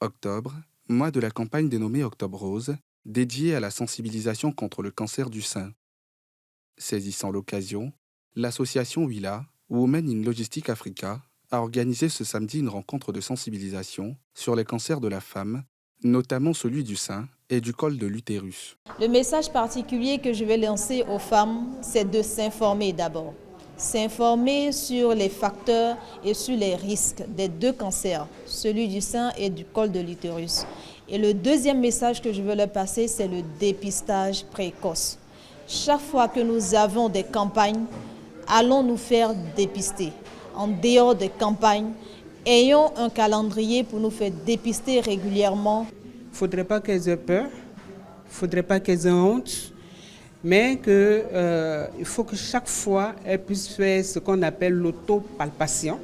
Octobre, mois de la campagne dénommée Octobre Rose, dédiée à la sensibilisation contre le cancer du sein. Saisissant l'occasion, l'association WILA, Women in Logistic Africa, a organisé ce samedi une rencontre de sensibilisation sur les cancers de la femme, notamment celui du sein et du col de l'utérus. Le message particulier que je vais lancer aux femmes, c'est de s'informer d'abord. S'informer sur les facteurs et sur les risques des deux cancers, celui du sein et du col de l'utérus. Et le deuxième message que je veux leur passer, c'est le dépistage précoce. Chaque fois que nous avons des campagnes, allons nous faire dépister. En dehors des campagnes, ayons un calendrier pour nous faire dépister régulièrement. Il ne faudrait pas qu'elles aient peur, il ne faudrait pas qu'elles aient honte, mais il faut que chaque fois, elles puissent faire ce qu'on appelle l'autopalpation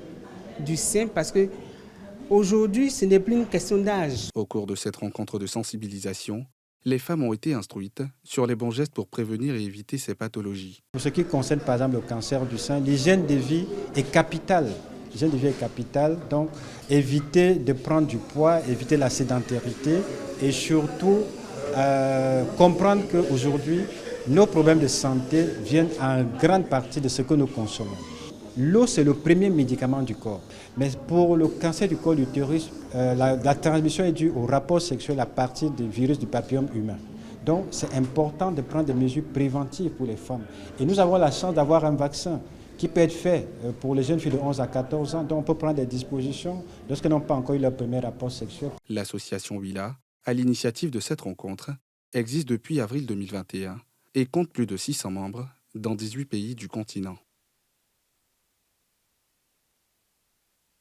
du sein, parce qu'aujourd'hui, ce n'est plus une question d'âge. Au cours de cette rencontre de sensibilisation, les femmes ont été instruites sur les bons gestes pour prévenir et éviter ces pathologies. Pour ce qui concerne par exemple le cancer du sein, l'hygiène de vie est capitale. L'hygiène de vie est capitale, donc éviter de prendre du poids, éviter la sédentarité et surtout comprendre qu'aujourd'hui, nos problèmes de santé viennent en grande partie de ce que nous consommons. L'eau, c'est le premier médicament du corps. Mais pour le cancer du col de l'utérus, la transmission est due au rapport sexuel à partir du virus du papillome humain. Donc, c'est important de prendre des mesures préventives pour les femmes. Et nous avons la chance d'avoir un vaccin qui peut être fait pour les jeunes filles de 11 à 14 ans. Donc, on peut prendre des dispositions lorsqu'elles n'ont pas encore eu leur premier rapport sexuel. L'association WILA, à l'initiative de cette rencontre, existe depuis avril 2021 et compte plus de 600 membres dans 18 pays du continent.